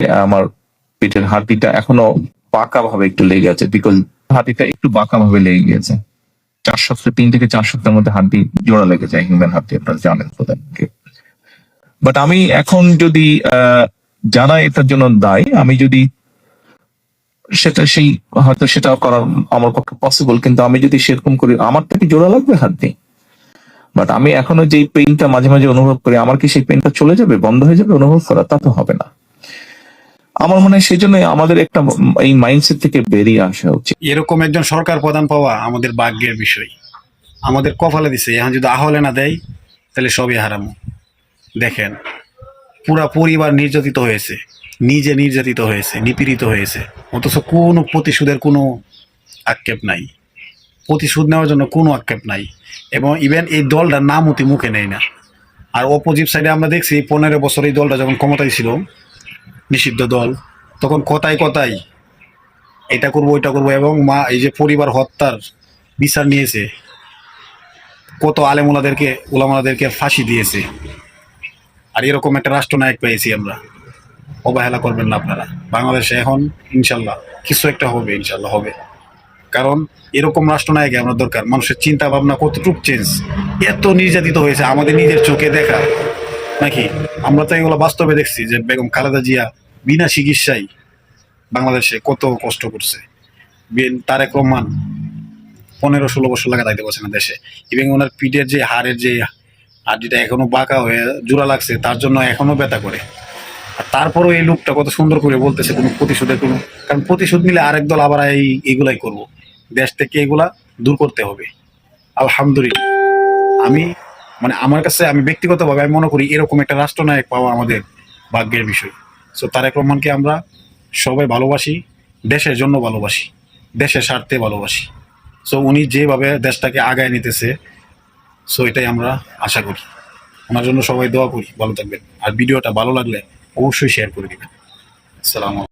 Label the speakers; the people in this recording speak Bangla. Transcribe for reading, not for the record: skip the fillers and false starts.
Speaker 1: আমার পেটের হাড্ডিটা এখনো বাঁকা ভাবে একটু লেগে আছে, বিকজ হাড্ডিটা একটু বাঁকা ভাবে লেগে গেছে। 4 সপ্তাহ, 3 থেকে 4 সপ্তাহের মধ্যে হাড্ডি জোড়া লেগে যায়, হিউম্যান হাড্ডি, আপনারা জানেন তো। বাট আমি এখন যদি যারা এটার জন্য দায়ী, আমি যদি হয়তো সেটা করার আমার পক্ষে পসিবল, কিন্তু আমি যদি সেরকম করি, আমার তো কি জোড়া লাগবে হাড্ডি? বাট আমি এখনো যে পেইনটা মাঝে মাঝে অনুভব করি, আমার কি সেই পেইনটা চলে যাবে, বন্ধ হয়ে যাবে অনুভব করা? তা তো হবে না। আমার মনে হয় সেই জন্য আমাদের একটা এই মাইন্ডসেট থেকে বেরিয়ে আসা উচিত।
Speaker 2: এরকম একজন সরকার প্রধান পাওয়া আমাদের ভাগ্যের বিষয়, আমাদের কপালে দিছে। এখন যদি আহলে না দেয় তাহলে সবই হারামো। দেখেন, পুরা পরিবার নির্যাতিত হয়েছে, নিজে নির্যাতিত হয়েছে, নিপীড়িত হয়েছে, অথচ কোনো প্রতিশোধের কোনো আক্ষেপ নাই, প্রতিশোধ নেওয়ার জন্য কোনো আক্ষেপ নাই। এবং ইভেন এই দলটার নাম অতি মুখে নেই না। আর অপোজিট সাইডে আমরা দেখছি 15 বছর এই দলটা যখন ক্ষমতায় ছিল, নিষিদ্ধ দল, তখন কথায় কথায় এটা করবো ওইটা করবো, এবং এই যে পরিবার হত্যার বিচার নিয়েছে, কত ওলামাদেরকে ফাঁসি দিয়েছে। আর এরকম একটা রাষ্ট্রনায়ক পেয়েছি আমরা। অবহেলা করবেন না আপনারা। বাংলাদেশে এখন ইনশাল্লাহ কিছু একটা হবে, ইনশাল্লাহ হবে। কারণ এরকম রাষ্ট্রনায়ক আমরা দরকার। মানুষের চিন্তা ভাবনা কতটুকু চেঞ্জ, এত নির্যাতিত হয়েছে আমাদের নিজের চোখে দেখা নাকি? আমরা তো এগুলো বাস্তবে দেখছি যে বেগম খালেদা জিয়া বিনা চিকিৎসায় বাংলাদেশে কত কষ্ট করছে। তারেক রহমান 15-16 বছর লাগা থাকতে পারছে না দেশে। এবং ওনার পিঠের যে হাড়ের যে হাড়িটা এখনো বাঁকা হয়ে জোড়া লাগছে, তার জন্য এখনো ব্যথা করে। আর তারপরেও এই লোকটা কত সুন্দর করে বলতেছে কোনো প্রতিশোধের কোনো, কারণ প্রতিশোধ নিলে আরেক দল আবার এইগুলাই করবো। দেশ থেকে এগুলা দূর করতে হবে। আলহামদুলিল্লাহ, আমি আমার কাছে, আমি ব্যক্তিগতভাবে আমি মনে করি এরকম একটা রাষ্ট্রনায়ক পাওয়া আমাদের ভাগ্যের বিষয়। সো তারেক রহমানকে আমরা সবাই ভালোবাসি, দেশের জন্য ভালোবাসি, দেশের স্বার্থে ভালোবাসি। সো উনি যেভাবে দেশটাকে আগায় নিতেছে, সো এটাই আমরা আশা করি। ওনার জন্য সবাই দোয়া করি, ভালো থাকবেন। আর ভিডিওটা ভালো লাগলে অবশ্যই শেয়ার করে দিবেন। আসসালামু আলাইকুম।